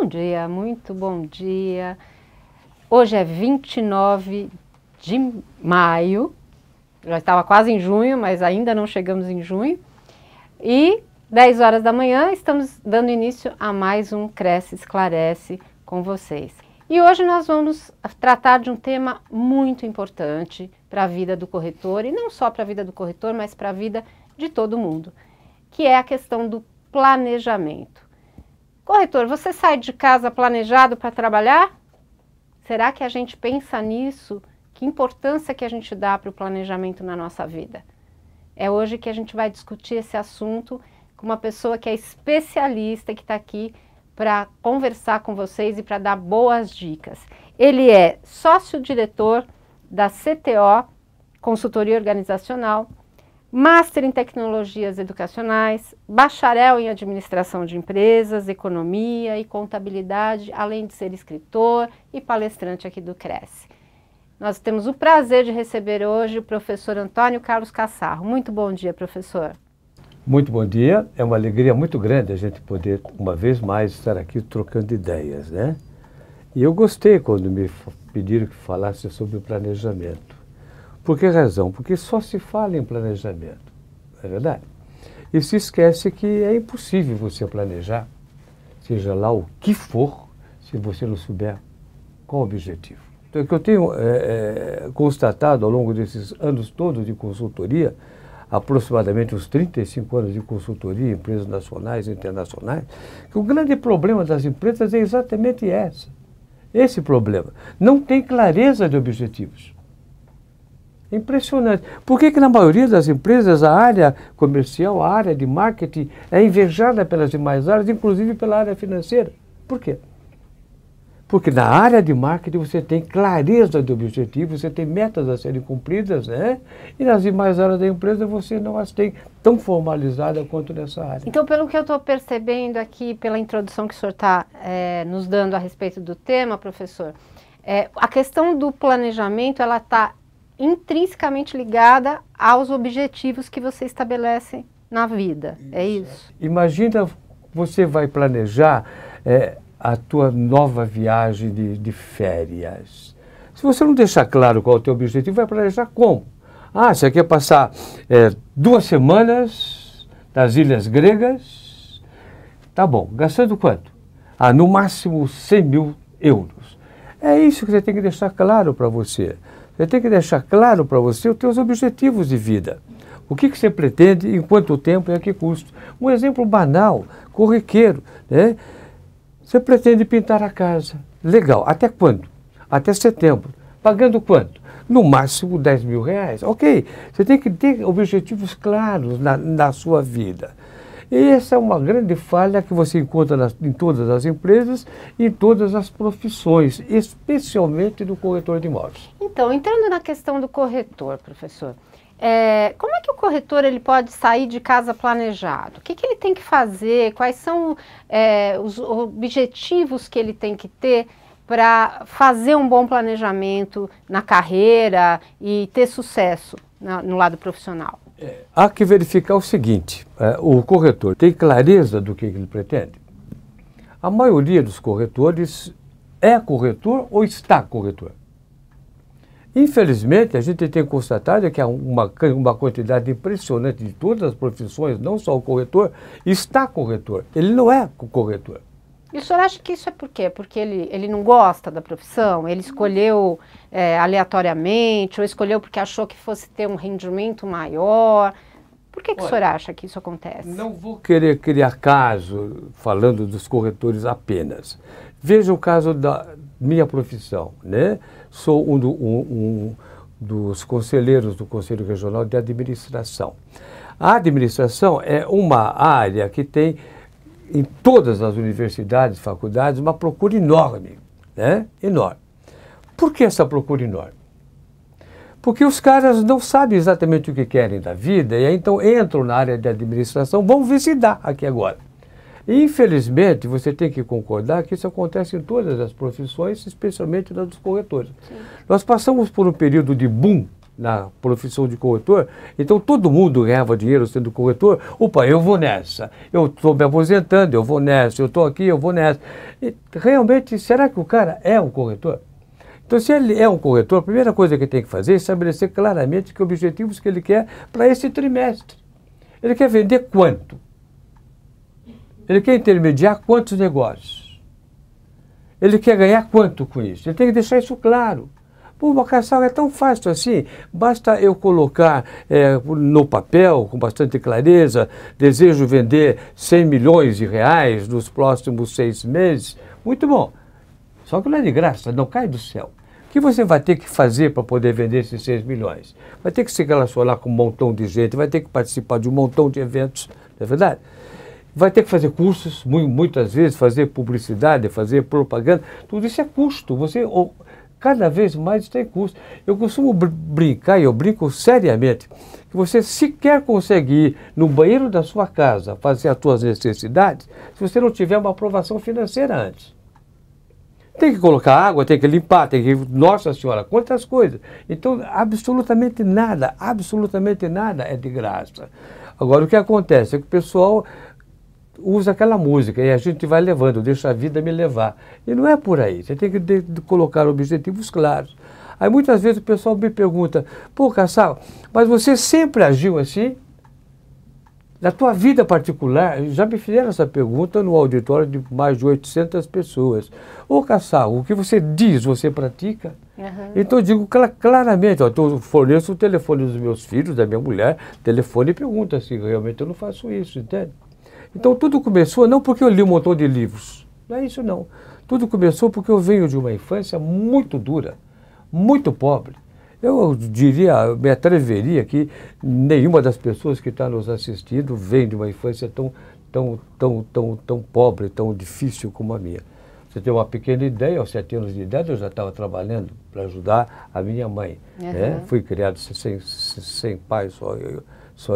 dia, muito bom dia. Hoje é 29 de maio, já estava quase em junho, mas ainda não chegamos em junho. E 10 horas da manhã estamos dando início a mais um Cresce Esclarece com vocês. E hoje nós vamos tratar de um tema muito importante para a vida do corretor, e não só para a vida do corretor, mas para a vida de todo mundo, que é a questão do planejamento. Corretor, você sai de casa planejado para trabalhar? Será que a gente pensa nisso? Que importância que a gente dá para o planejamento na nossa vida? É hoje que a gente vai discutir esse assunto com uma pessoa que é especialista, que está aqui para conversar com vocês e para dar boas dicas. Ele é sócio-diretor da CTO, Consultoria Organizacional, Master em Tecnologias Educacionais, bacharel em Administração de Empresas, Economia e Contabilidade, além de ser escritor e palestrante aqui do Cresce. Nós temos o prazer de receber hoje o professor Antônio Carlos Cassarro. Muito bom dia, professor. Muito bom dia. É uma alegria muito grande a gente poder, uma vez mais, estar aqui trocando ideias, né? E eu gostei quando me pediram que falasse sobre o planejamento. Por que razão? Porque só se fala em planejamento, não é verdade? E se esquece que é impossível você planejar, seja lá o que for, se você não souber qual o objetivo. Então, o que eu tenho constatado ao longo desses anos todos de consultoria, aproximadamente uns 35 anos de consultoria em empresas nacionais e internacionais, que o grande problema das empresas é exatamente esse problema. Não tem clareza de objetivos. Impressionante. Por que na maioria das empresas a área comercial, a área de marketing é invejada pelas demais áreas, inclusive pela área financeira? Por quê? Porque na área de marketing você tem clareza de objetivos, você tem metas a serem cumpridas, né? E nas demais áreas da empresa você não as tem tão formalizadas quanto nessa área. Então, pelo que eu estou percebendo aqui, pela introdução que o senhor está nos dando a respeito do tema, professor, a questão do planejamento, ela está intrinsecamente ligada aos objetivos que você estabelece na vida, é isso? Imagina, você vai planejar a tua nova viagem de férias. Se você não deixar claro qual é o teu objetivo, vai planejar como? Ah, você quer passar 2 semanas nas ilhas gregas? Tá bom, gastando quanto? Ah, no máximo 100 mil euros. É isso que você tem que deixar claro para você. Você tem que deixar claro para você os teus objetivos de vida. O que você pretende, em quanto tempo e a que custo. Um exemplo banal, corriqueiro, né? Você pretende pintar a casa. Legal. Até quando? Até setembro. Pagando quanto? No máximo 10 mil reais. Ok. Você tem que ter objetivos claros na sua vida. E essa é uma grande falha que você encontra em todas as empresas e em todas as profissões, especialmente do corretor de imóveis. Então, entrando na questão do corretor, professor, como é que o corretor ele pode sair de casa planejado? O que ele tem que fazer? Quais são os objetivos que ele tem que ter para fazer um bom planejamento na carreira e ter sucesso no lado profissional? Há que verificar o seguinte, o corretor tem clareza do que ele pretende? A maioria dos corretores é corretor ou está corretor? Infelizmente, a gente tem constatado que há uma quantidade impressionante de todas as profissões, não só o corretor, está corretor. Ele não é corretor. E o senhor acha que isso é por quê? Porque ele não gosta da profissão? Ele escolheu aleatoriamente ou escolheu porque achou que fosse ter um rendimento maior? Por que o senhor acha que isso acontece? Não vou querer criar caso falando dos corretores apenas. Veja o caso da minha profissão, né? Sou um dos conselheiros do Conselho Regional de Administração. A administração é uma área que tem em todas as universidades, faculdades, uma procura enorme, né? Enorme. Por que essa procura enorme? Porque os caras não sabem exatamente o que querem da vida e aí, então entram na área de administração, vão ver se dá aqui agora. E, infelizmente, você tem que concordar que isso acontece em todas as profissões, especialmente nas dos corretores. Sim. Nós passamos por um período de boom na profissão de corretor, então todo mundo ganhava dinheiro sendo corretor. Opa, eu vou nessa, eu estou me aposentando, eu vou nessa, eu estou aqui, eu vou nessa. E, realmente, será que o cara é um corretor? Então, se ele é um corretor, a primeira coisa que ele tem que fazer é estabelecer claramente que objetivos que ele quer para esse trimestre. Ele quer vender quanto? Ele quer intermediar quantos negócios? Ele quer ganhar quanto com isso? Ele tem que deixar isso claro. Pô, Cassal, é tão fácil assim, basta eu colocar no papel, com bastante clareza, desejo vender 100 milhões de reais nos próximos 6 meses. Muito bom. Só que não é de graça, não cai do céu. O que você vai ter que fazer para poder vender esses 6 milhões? Vai ter que se relacionar com um montão de gente, vai ter que participar de um montão de eventos, não é verdade? Vai ter que fazer cursos, muitas vezes, fazer publicidade, fazer propaganda. Tudo isso é custo. Cada vez mais tem custo. Eu costumo brincar, e eu brinco seriamente, que você sequer consegue ir no banheiro da sua casa fazer as suas necessidades se você não tiver uma aprovação financeira antes. Tem que colocar água, tem que limpar, tem que... Nossa Senhora, quantas coisas. Então, absolutamente nada é de graça. Agora, o que acontece é que o pessoal usa aquela música e a gente vai levando, deixa a vida me levar. E não é por aí, você tem que colocar objetivos claros. Aí muitas vezes o pessoal me pergunta, pô, Cassal, mas você sempre agiu assim? Na tua vida particular, já me fizeram essa pergunta no auditório de mais de 800 pessoas. Ô, Cassal, o que você diz, você pratica? Uhum. Então eu digo claramente, ó, eu forneço o telefone dos meus filhos, da minha mulher, telefone e pergunta se realmente eu não faço isso, entende? Então tudo começou não porque eu li um montão de livros, não é isso não. Tudo começou porque eu venho de uma infância muito dura, muito pobre. Eu diria, me atreveria que nenhuma das pessoas que está nos assistindo vem de uma infância tão pobre, tão difícil como a minha. Você tem uma pequena ideia, aos 7 anos de idade eu já estava trabalhando para ajudar a minha mãe. Uhum. Né? Fui criado sem pai, só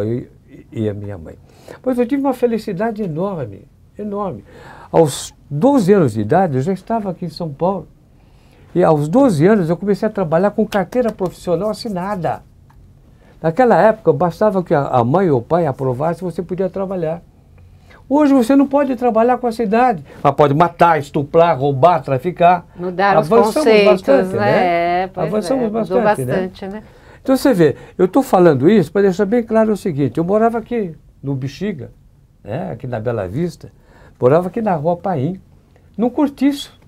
eu e a minha mãe. Mas eu tive uma felicidade enorme, enorme. Aos 12 anos de idade eu já estava aqui em São Paulo. E aos 12 anos eu comecei a trabalhar com carteira profissional assinada. Naquela época bastava que a mãe ou o pai aprovasse e você podia trabalhar. Hoje você não pode trabalhar com essa idade, mas pode matar, estuprar, roubar, traficar. Mudaram os conceitos, bastante, né? Avançamos bastante, né? Então você vê, eu estou falando isso para deixar bem claro o seguinte, eu morava aqui no Bexiga, né, aqui na Bela Vista, morava aqui na Rua Paim, num cortiço.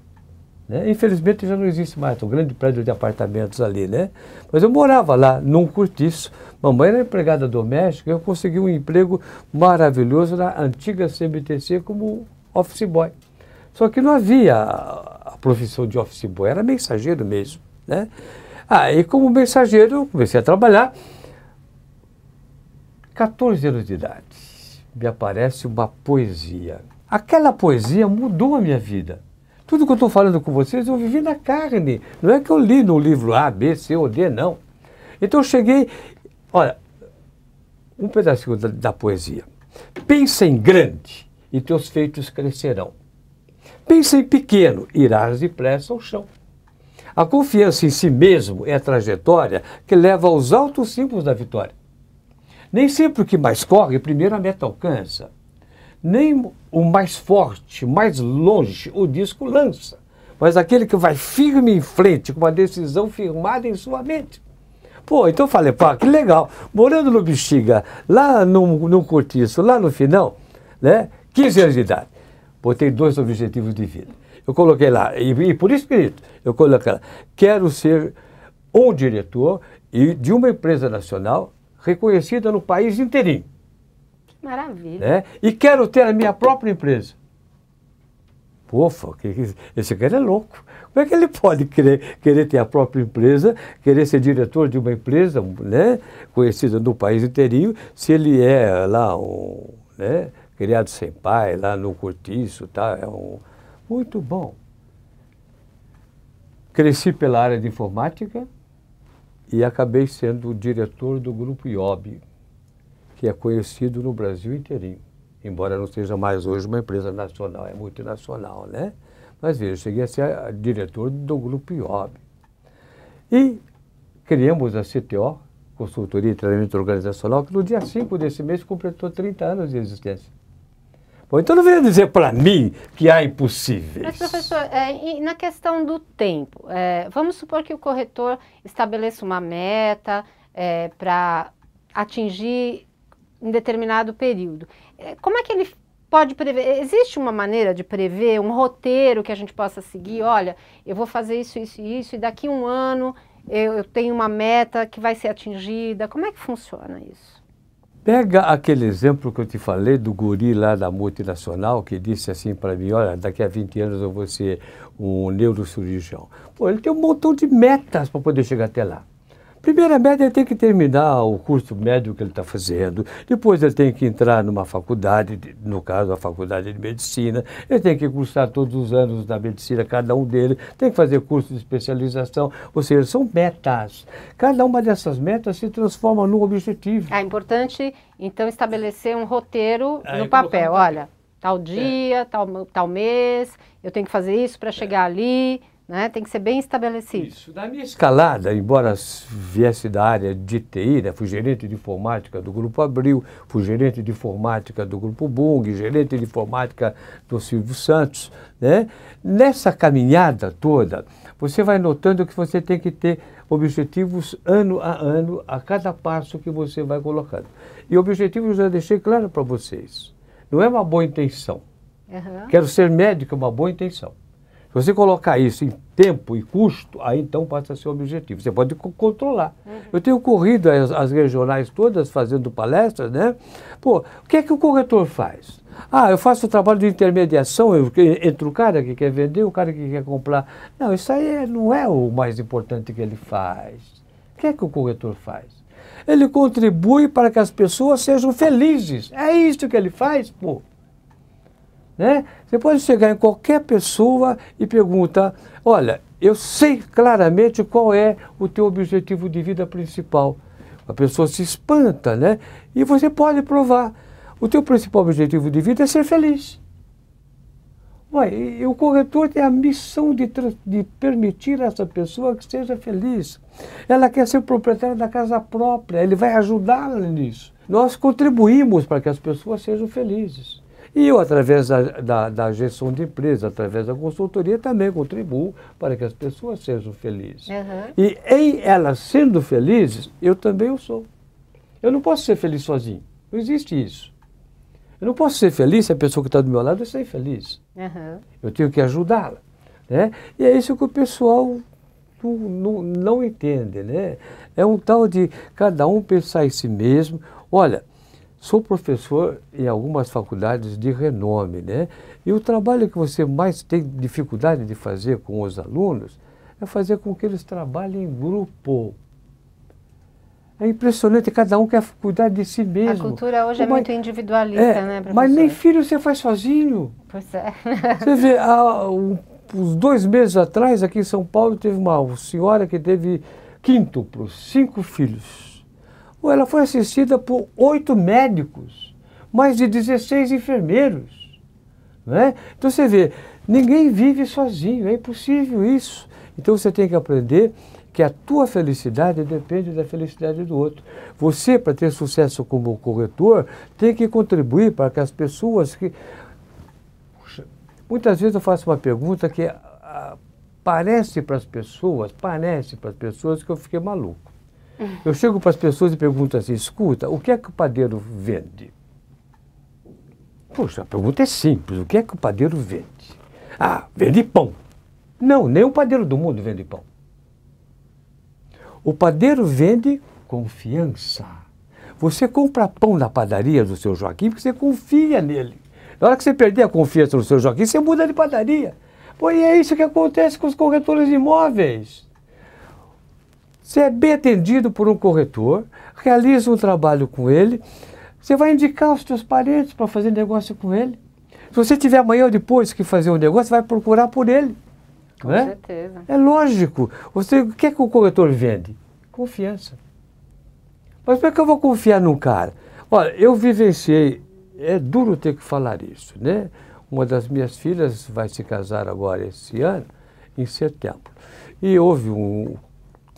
Né? Infelizmente já não existe mais, um grande prédio de apartamentos ali, né? Mas eu morava lá num cortiço, mamãe era empregada doméstica, eu consegui um emprego maravilhoso na antiga CMTC como office boy. Só que não havia a profissão de office boy, era mensageiro mesmo, né? Aí como mensageiro eu comecei a trabalhar, 14 anos de idade, me aparece uma poesia. Aquela poesia mudou a minha vida. Tudo que eu estou falando com vocês, eu vivi na carne. Não é que eu li no livro A, B, C ou D, não. Então eu cheguei... Olha, um pedacinho da poesia. Pensa em grande e teus feitos crescerão. Pensa em pequeno, irás depressa ao chão. A confiança em si mesmo é a trajetória que leva aos altos cimos da vitória. Nem sempre o que mais corre, primeiro a meta alcança. Nem o mais forte, mais longe, o disco lança. Mas aquele que vai firme em frente, com uma decisão firmada em sua mente. Pô, então eu falei, pá, que legal. Morando no Bexiga, lá no cortiço, lá no final, né, 15 anos de idade, botei 2 objetivos de vida. Eu coloquei lá, e por escrito, eu coloquei lá, quero ser um diretor de uma empresa nacional reconhecida no país inteirinho. Maravilha. Né? E quero ter a minha própria empresa. Poxa, esse cara é louco. Como é que ele pode querer ter a própria empresa, querer ser diretor de uma empresa, né, conhecida no país inteirinho, se ele é lá né, criado sem pai, lá no cortiço, tá? Muito bom. Cresci pela área de informática e acabei sendo o diretor do Grupo IOB, que é conhecido no Brasil inteirinho, embora não seja mais hoje uma empresa nacional, é multinacional, né? Mas veja, cheguei a ser diretor do Grupo IOB. E criamos a CTO, Consultoria e Treinamento Organizacional, que no dia 5 desse mês completou 30 anos de existência. Bom, então não venha dizer para mim que há impossíveis. Mas, professor, e na questão do tempo, vamos supor que o corretor estabeleça uma meta para atingir um determinado período. Como é que ele pode prever? Existe uma maneira de prever, um roteiro que a gente possa seguir? Olha, eu vou fazer isso, isso e isso, e daqui a um ano eu tenho uma meta que vai ser atingida. Como é que funciona isso? Pega aquele exemplo que eu te falei do guri lá da multinacional que disse assim para mim, olha, daqui a 20 anos eu vou ser um neurocirurgião. Pô, ele tem um montão de metas para poder chegar até lá. Primeira meta, ele tem que terminar o curso médio que ele está fazendo, depois ele tem que entrar numa faculdade, no caso a faculdade de medicina, ele tem que cursar todos os anos da medicina, cada um deles, tem que fazer curso de especialização, ou seja, são metas. Cada uma dessas metas se transforma num objetivo. É importante, então, estabelecer um roteiro no papel. Olha, tal dia, tal mês, eu tenho que fazer isso para chegar ali. Né? Tem que ser bem estabelecido. Isso. Na minha escalada, embora viesse da área de TI, né, fui gerente de informática do Grupo Abril, fui gerente de informática do Grupo Bung, gerente de informática do Silvio Santos, né? Nessa caminhada toda, você vai notando que você tem que ter objetivos ano a ano, a cada passo que você vai colocando. E objetivos eu já deixei claro para vocês. Não é uma boa intenção. Uhum. Quero ser médico, é uma boa intenção. Se você colocar isso em tempo e custo, aí então passa a ser o objetivo. Você pode controlar. Uhum. Eu tenho corrido as regionais todas fazendo palestras, né? Pô, o que é que o corretor faz? Ah, eu faço o trabalho de intermediação entre o cara que quer vender e o cara que quer comprar. Não, isso aí não é o mais importante que ele faz. O que é que o corretor faz? Ele contribui para que as pessoas sejam felizes. É isso que ele faz, pô. Né? Você pode chegar em qualquer pessoa e perguntar, olha, eu sei claramente qual é o teu objetivo de vida principal. A pessoa se espanta, né? E você pode provar. O teu principal objetivo de vida é ser feliz. Ué, e o corretor tem a missão de permitir a essa pessoa que seja feliz. Ela quer ser proprietária da casa própria, ele vai ajudá-la nisso. Nós contribuímos para que as pessoas sejam felizes. E eu, através da gestão de empresa, através da consultoria, também contribuo para que as pessoas sejam felizes. Uhum. E em elas sendo felizes, eu também o sou. Eu não posso ser feliz sozinho. Não existe isso. Eu não posso ser feliz se a pessoa que está do meu lado é infeliz. Uhum. Eu tenho que ajudá-la. Né? E é isso que o pessoal não entende. Né? É um tal de cada um pensar em si mesmo. Olha, sou professor em algumas faculdades de renome, né? E o trabalho que você mais tem dificuldade de fazer com os alunos é fazer com que eles trabalhem em grupo. É impressionante, cada um quer cuidar de si mesmo. A cultura hoje é muito individualista, né, professor? Mas nem filho você faz sozinho. Pois é. Você vê, uns 2 meses atrás, aqui em São Paulo, teve uma senhora que teve quíntuplos, 5 filhos. Ela foi assistida por 8 médicos, mais de 16 enfermeiros. Né? Então você vê, ninguém vive sozinho, é impossível isso. Então você tem que aprender que a tua felicidade depende da felicidade do outro. Você, para ter sucesso como corretor, tem que contribuir para que as pessoas que... Puxa, muitas vezes eu faço uma pergunta que parece para as pessoas que eu fiquei maluco. Eu chego para as pessoas e pergunto assim, escuta, o que é que o padeiro vende? Puxa, a pergunta é simples, o que é que o padeiro vende? Ah, vende pão. Não, nem o padeiro do mundo vende pão. O padeiro vende confiança. Você compra pão na padaria do seu Joaquim porque você confia nele. Na hora que você perder a confiança no seu Joaquim, você muda de padaria. Pô, e é isso que acontece com os corretores de imóveis. Você é bem atendido por um corretor, realiza um trabalho com ele, você vai indicar os seus parentes para fazer negócio com ele. Se você tiver amanhã ou depois que fazer um negócio, você vai procurar por ele. Com certeza. É lógico. O que é que o corretor vende? Confiança. Mas como é que eu vou confiar num cara? Olha, eu vivenciei, é duro ter que falar isso, né? Uma das minhas filhas vai se casar agora esse ano, em setembro. E houve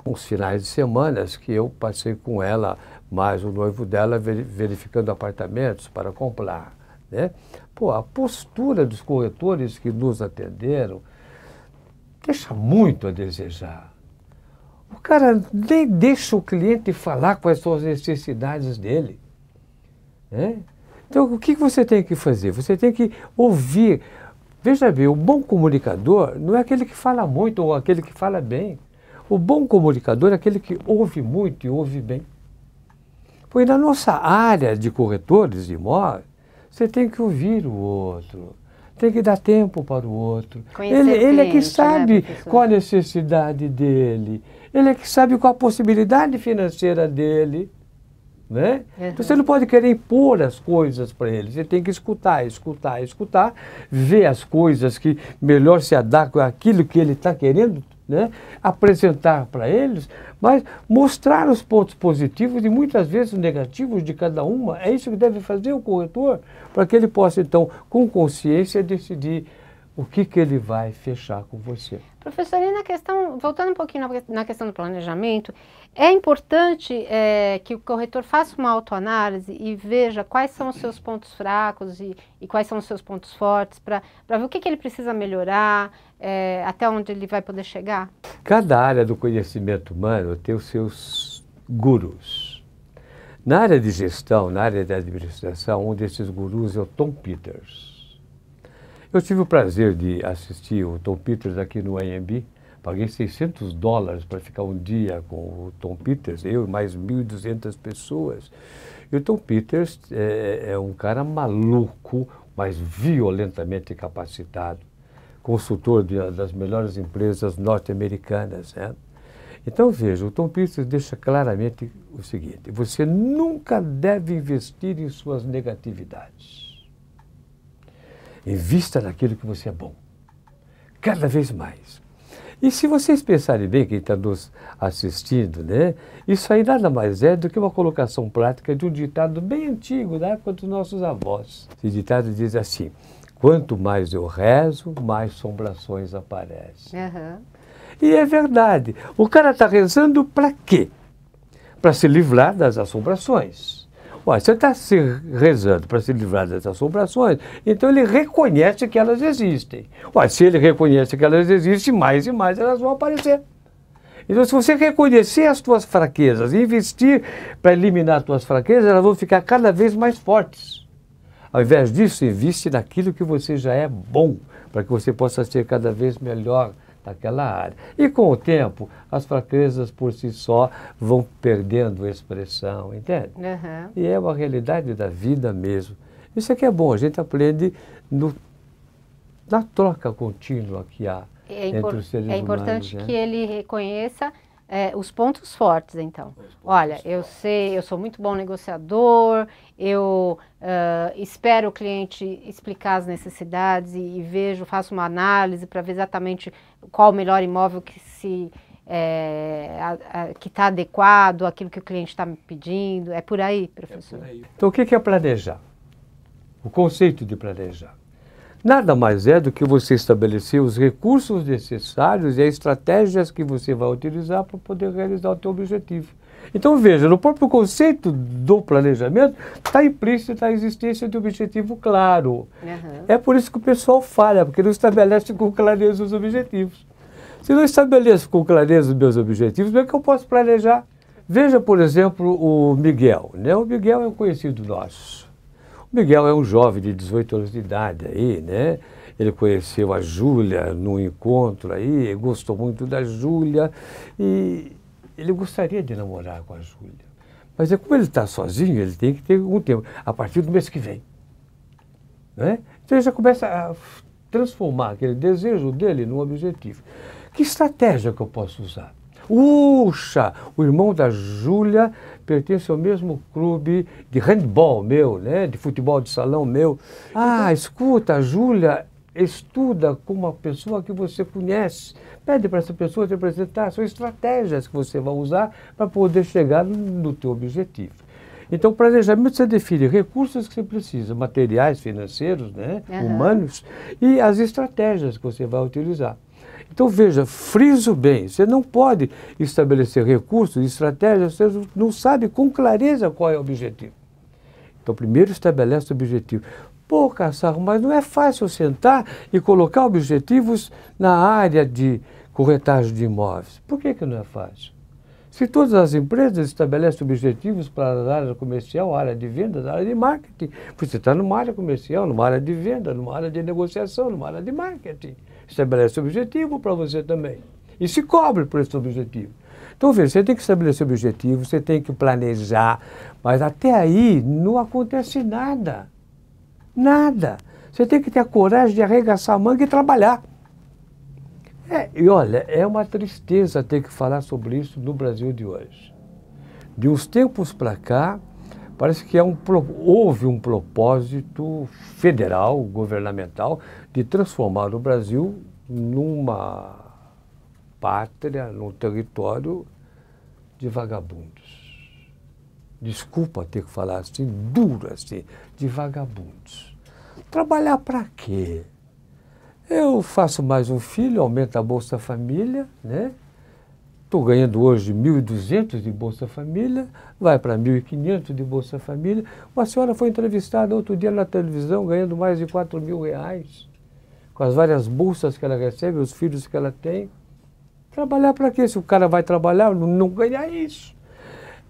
uns finais de semana que eu passei com ela, mais o noivo dela, verificando apartamentos para comprar, né? Pô, a postura dos corretores que nos atenderam deixa muito a desejar. O cara nem deixa o cliente falar quais são as necessidades dele, né? Então, o que você tem que fazer? Você tem que ouvir. Veja bem, o bom comunicador não é aquele que fala muito ou aquele que fala bem. O bom comunicador é aquele que ouve muito e ouve bem. Pois na nossa área de corretores de imóveis, você tem que ouvir o outro, tem que dar tempo para o outro. Ele é que sabe, né, qual a necessidade dele, ele é que sabe qual a possibilidade financeira dele, né? Uhum. Então você não pode querer impor as coisas para ele, você tem que escutar, escutar, escutar, ver as coisas que melhor se adaptam àquilo que ele está querendo, né, apresentar para eles, mas mostrar os pontos positivos e muitas vezes os negativos de cada uma. É isso que deve fazer o corretor, para que ele possa, então, com consciência, decidir o que ele vai fechar com você. Professor, e na questão, voltando um pouquinho na questão do planejamento, é importante que o corretor faça uma autoanálise e veja quais são os seus pontos fracos e quais são os seus pontos fortes, para ver o que ele precisa melhorar, até onde ele vai poder chegar? Cada área do conhecimento humano tem os seus gurus. Na área de gestão, na área de administração, um desses gurus é o Tom Peters. Eu tive o prazer de assistir o Tom Peters aqui no AMB, paguei $600 para ficar um dia com o Tom Peters, eu e mais 1.200 pessoas. E o Tom Peters é um cara maluco, mas violentamente capacitado, consultor das melhores empresas norte-americanas, né? Então veja, o Tom Peters deixa claramente o seguinte: você nunca deve investir em suas negatividades. Invista naquilo que você é bom, cada vez mais. E se vocês pensarem bem, quem está nos assistindo, né, isso aí nada mais é do que uma colocação prática de um ditado bem antigo, da época dos nossos avós. Esse ditado diz assim: quanto mais eu rezo, mais assombrações aparecem. Uhum. E é verdade. O cara está rezando para quê? Para se livrar das assombrações. Ué, você está se rezando para se livrar das assombrações, então ele reconhece que elas existem. Ué, se ele reconhece que elas existem, mais e mais elas vão aparecer. Então, se você reconhecer as tuas fraquezas e investir para eliminar as tuas fraquezas, elas vão ficar cada vez mais fortes. Ao invés disso, investe naquilo que você já é bom, para que você possa ser cada vez melhor naquela área. E com o tempo, as fraquezas por si só vão perdendo expressão, entende? Uhum. E é uma realidade da vida mesmo. Isso aqui é bom, a gente aprende na troca contínua que há entre os seres humanos. É importante, né, que ele reconheça os pontos fortes, então. Olha, eu sou muito bom negociador, eu espero o cliente explicar as necessidades e faço uma análise para ver exatamente qual o melhor imóvel que está adequado àquilo que o cliente está me pedindo. É por aí, professor? É por aí. Então, o que é planejar? O conceito de planejar nada mais é do que você estabelecer os recursos necessários e as estratégias que você vai utilizar para poder realizar o teu objetivo. Então veja, no próprio conceito do planejamento está implícita a existência de um objetivo claro. Uhum. É por isso que o pessoal falha, porque não estabelece com clareza os objetivos. Se não estabeleço com clareza os meus objetivos, como é que eu posso planejar? Veja, por exemplo, o Miguel, né? O Miguel é um conhecido nosso. O Miguel é um jovem de 18 anos de idade aí, né? Ele conheceu a Júlia num encontro aí, gostou muito da Júlia e ele gostaria de namorar com a Júlia. Mas como ele está sozinho, ele tem que ter algum tempo, a partir do mês que vem, né? Então ele já começa a transformar aquele desejo dele num objetivo. Que estratégia que eu posso usar? Puxa, o irmão da Júlia pertence ao mesmo clube de handball meu, né? De futebol de salão meu. Ah, escuta, a Júlia estuda com uma pessoa que você conhece. Pede para essa pessoa te apresentar. São estratégias que você vai usar para poder chegar no teu objetivo. Então, o planejamento você define recursos que você precisa, materiais, financeiros, né? Humanos, e as estratégias que você vai utilizar. Então, veja, friso bem, você não pode estabelecer recursos, estratégias, você não sabe com clareza qual é o objetivo. Então, primeiro estabelece o objetivo. Pô, Cassaro, mas não é fácil sentar e colocar objetivos na área de corretagem de imóveis. Por que não é fácil? Se todas as empresas estabelecem objetivos para a área comercial, a área de vendas, a área de marketing, você está numa área comercial, numa área de venda, numa área de negociação, numa área de marketing. Estabelece objetivo para você também. E se cobre por esse objetivo. Então, veja, você tem que estabelecer objetivos, você tem que planejar, mas até aí não acontece nada. Nada. Você tem que ter a coragem de arregaçar a manga e trabalhar. E olha, é uma tristeza ter que falar sobre isso no Brasil de hoje. De uns tempos para cá, parece que houve um propósito federal, governamental, de transformar o Brasil numa pátria, num território de vagabundos. Desculpa ter que falar assim, duro assim, de vagabundos. Trabalhar para quê? Eu faço mais um filho, aumenta a Bolsa Família, né? Estou ganhando hoje 1.200 de Bolsa Família, vai para 1.500 de Bolsa Família. Uma senhora foi entrevistada outro dia na televisão, ganhando mais de 4.000 reais, com as várias bolsas que ela recebe, os filhos que ela tem. Trabalhar para quê? Se o cara vai trabalhar, não ganha isso.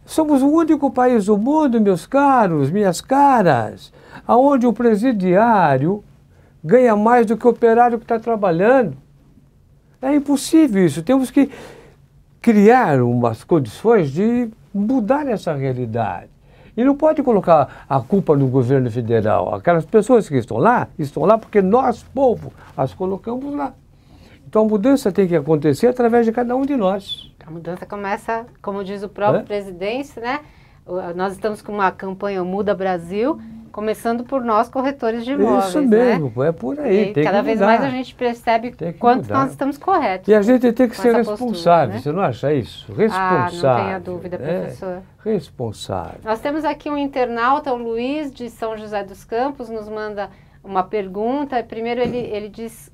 Somos o único país do mundo, meus caros, minhas caras, onde o presidiário ganha mais do que o operário que está trabalhando. É impossível isso. Temos que criar umas condições de mudar essa realidade. E não pode colocar a culpa no governo federal. Aquelas pessoas que estão lá porque nós, povo, as colocamos lá. Então a mudança tem que acontecer através de cada um de nós. A mudança começa, como diz o próprio presidente, né? Nós estamos com uma campanha Muda Brasil, começando por nós, corretores de imóveis. Isso mesmo, né? É por aí. E cada vez mais a gente percebe quanto nós estamos corretos. E a gente tem que ser responsável, né? Você não acha isso? Responsável. Não tenha dúvida, professor. Responsável. Nós temos aqui um internauta, o Luiz, de São José dos Campos, nos manda uma pergunta. Primeiro ele diz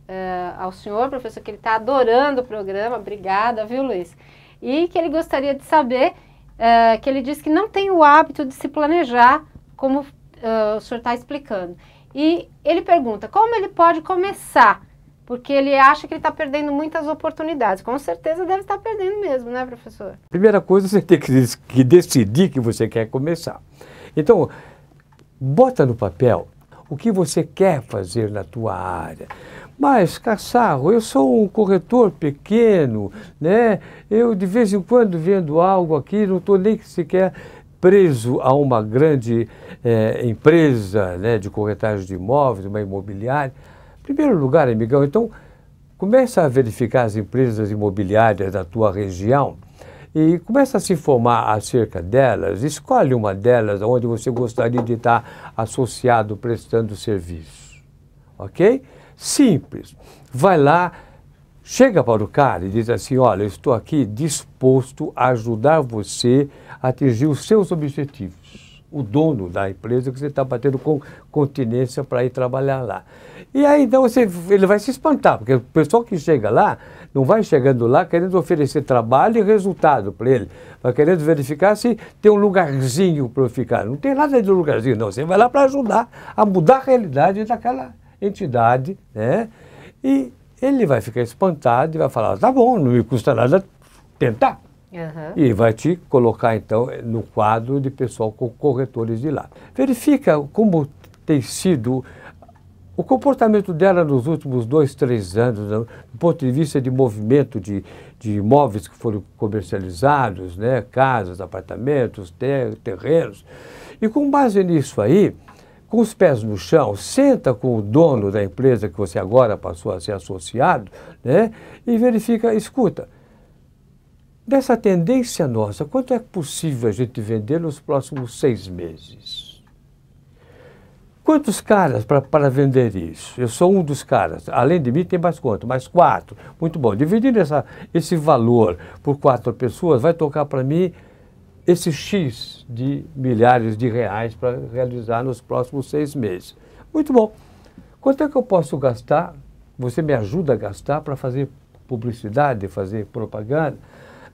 ao senhor, professor, que ele está adorando o programa. Obrigada, viu, Luiz? E que ele gostaria de saber, que ele diz que não tem o hábito de se planejar, como o senhor está explicando. E ele pergunta, como ele pode começar? Porque ele acha que ele está perdendo muitas oportunidades. Com certeza deve estar perdendo mesmo, né, professor? Primeira coisa, você tem que decidir que você quer começar. Então, bota no papel o que você quer fazer na tua área. Mas, Cassaro, eu sou um corretor pequeno, né? Eu de vez em quando vendo algo aqui, não estou nem sequer preso a uma grande empresa, né, de corretagem de imóveis, uma imobiliária. Em primeiro lugar, amigão, então, começa a verificar as empresas imobiliárias da tua região e começa a se informar acerca delas. Escolhe uma delas onde você gostaria de estar associado, prestando serviço. Ok? Simples. Vai lá, chega para o cara e diz assim, olha, eu estou aqui disposto a ajudar você a atingir os seus objetivos. O dono da empresa que você está batendo com continência para ir trabalhar lá. E aí, então, ele vai se espantar, porque o pessoal que chega lá, não vai chegando lá querendo oferecer trabalho e resultado para ele. Vai querendo verificar se tem um lugarzinho para eu ficar. Não tem nada de lugarzinho, não. Você vai lá para ajudar a mudar a realidade daquela entidade, né? E ele vai ficar espantado e vai falar, tá bom, não me custa nada tentar. Uhum. E vai te colocar, então, no quadro de pessoal com corretores de lá. Verifica como tem sido o comportamento dela nos últimos 2, 3 anos, né, do ponto de vista de movimento de imóveis que foram comercializados, né, casas, apartamentos, terrenos. E com base nisso aí, com os pés no chão, senta com o dono da empresa que você agora passou a ser associado, né, e verifica, escuta, dessa tendência nossa, quanto é possível a gente vender nos próximos 6 meses? Quantos caras para vender isso? Eu sou um dos caras. Além de mim, tem mais quanto? Mais 4. Muito bom. Dividindo esse valor por 4 pessoas, vai tocar para mim esse X de milhares de reais para realizar nos próximos 6 meses. Muito bom. Quanto é que eu posso gastar? Você me ajuda a gastar para fazer publicidade, de fazer propaganda,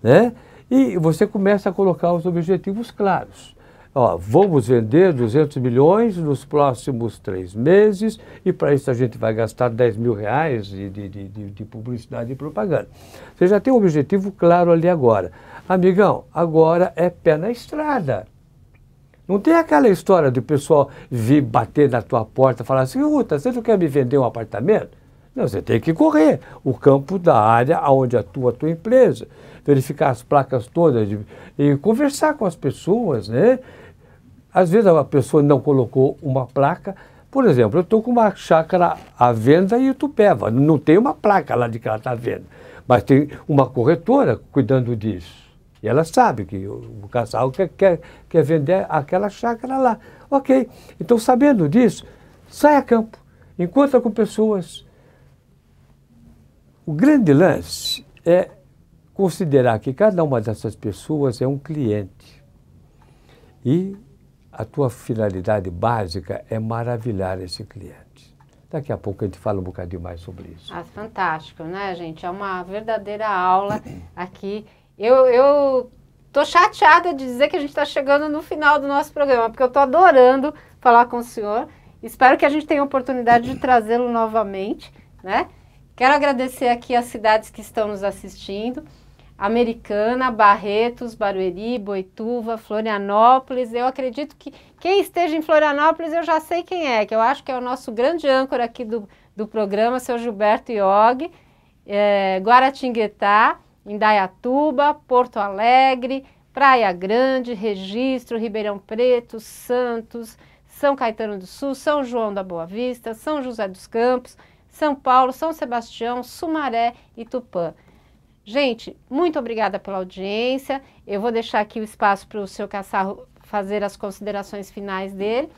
né? E você começa a colocar os objetivos claros. Ó, vamos vender 200 milhões nos próximos 3 meses e para isso a gente vai gastar 10 mil reais de publicidade e propaganda. Você já tem um objetivo claro ali agora. Amigão, agora é pé na estrada. Não tem aquela história do pessoal vir bater na tua porta e falar assim, Ruta, você não quer me vender um apartamento? Não, você tem que correr o campo da área onde atua a tua empresa, verificar as placas todas e conversar com as pessoas, né? Às vezes a pessoa não colocou uma placa. Por exemplo, eu estou com uma chácara à venda em Itupeva, não tem uma placa lá de que ela está à venda, mas tem uma corretora cuidando disso. E ela sabe que o casal quer vender aquela chácara lá. Ok, então sabendo disso, sai a campo, encontra com pessoas. O grande lance é considerar que cada uma dessas pessoas é um cliente. E a tua finalidade básica é maravilhar esse cliente. Daqui a pouco a gente fala um bocadinho mais sobre isso. Ah, fantástico, né, gente? É uma verdadeira aula aqui. Eu tô chateada de dizer que a gente está chegando no final do nosso programa, porque eu tô adorando falar com o senhor. Espero que a gente tenha a oportunidade de trazê-lo novamente, né? Quero agradecer aqui as cidades que estão nos assistindo. Americana, Barretos, Barueri, Boituva, Florianópolis. Eu acredito que quem esteja em Florianópolis eu já sei quem é, que eu acho que é o nosso grande âncora aqui do programa, seu Gilberto Iog, Guaratinguetá, Indaiatuba, Porto Alegre, Praia Grande, Registro, Ribeirão Preto, Santos, São Caetano do Sul, São João da Boa Vista, São José dos Campos, São Paulo, São Sebastião, Sumaré e Tupã. Gente, muito obrigada pela audiência. Eu vou deixar aqui o espaço para o seu Cassarro fazer as considerações finais dele.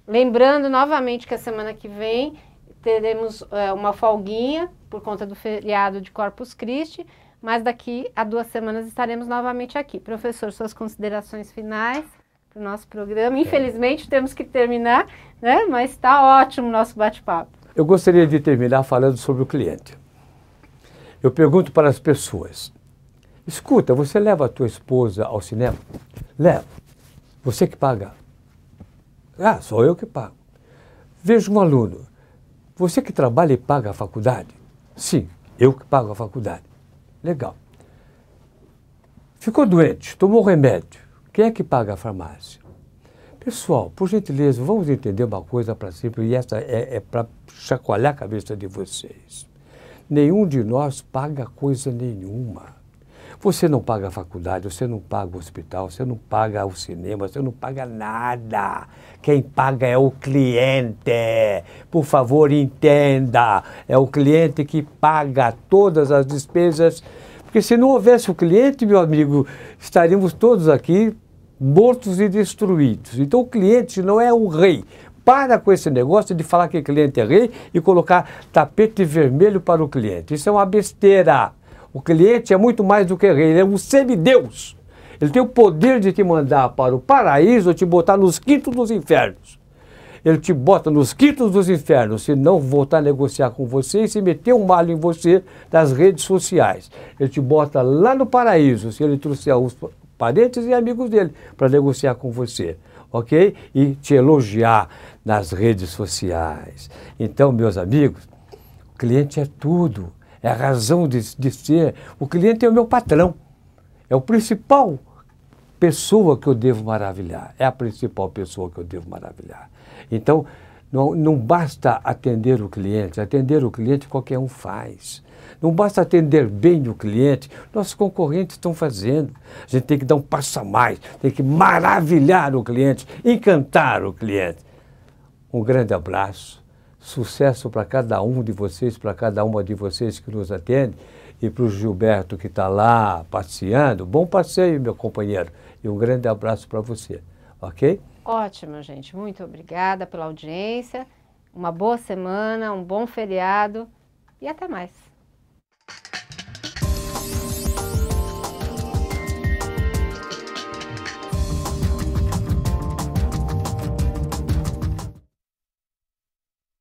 Lembrando novamente que a semana que vem teremos uma folguinha por conta do feriado de Corpus Christi, mas daqui a 2 semanas estaremos novamente aqui. Professor, suas considerações finais para o nosso programa. Infelizmente temos que terminar, né? Mas está ótimo o nosso bate-papo. Eu gostaria de terminar falando sobre o cliente. Eu pergunto para as pessoas, escuta, você leva a tua esposa ao cinema? Leva. Você que paga? Ah, sou eu que pago. Vejo um aluno, você que trabalha e paga a faculdade? Sim, eu que pago a faculdade. Legal. Ficou doente, tomou remédio. Quem é que paga a farmácia? Pessoal, por gentileza, vamos entender uma coisa para sempre, e essa é para chacoalhar a cabeça de vocês. Nenhum de nós paga coisa nenhuma. Você não paga a faculdade, você não paga o hospital, você não paga o cinema, você não paga nada. Quem paga é o cliente. Por favor, entenda. É o cliente que paga todas as despesas. Porque se não houvesse o cliente, meu amigo, estaríamos todos aqui mortos e destruídos. Então o cliente não é o rei. Para com esse negócio de falar que cliente é rei e colocar tapete vermelho para o cliente. Isso é uma besteira. O cliente é muito mais do que rei, ele é um semideus. Ele tem o poder de te mandar para o paraíso ou te botar nos quintos dos infernos. Ele te bota nos quintos dos infernos se não voltar a negociar com você e se meter um malho em você das redes sociais. Ele te bota lá no paraíso se ele trouxer os parentes e amigos dele para negociar com você. Ok? E te elogiar nas redes sociais. Então, meus amigos, o cliente é tudo, é a razão de ser. O cliente é o meu patrão, é o principal pessoa que eu devo maravilhar, é a principal pessoa que eu devo maravilhar. Então, não basta atender o cliente qualquer um faz. Não basta atender bem o cliente, nossos concorrentes estão fazendo. A gente tem que dar um passo a mais, tem que maravilhar o cliente, encantar o cliente. Um grande abraço, sucesso para cada um de vocês, para cada uma de vocês que nos atende e para o Gilberto que está lá passeando. Bom passeio, meu companheiro, e um grande abraço para você, ok? Ótimo, gente. Muito obrigada pela audiência. Uma boa semana, um bom feriado e até mais.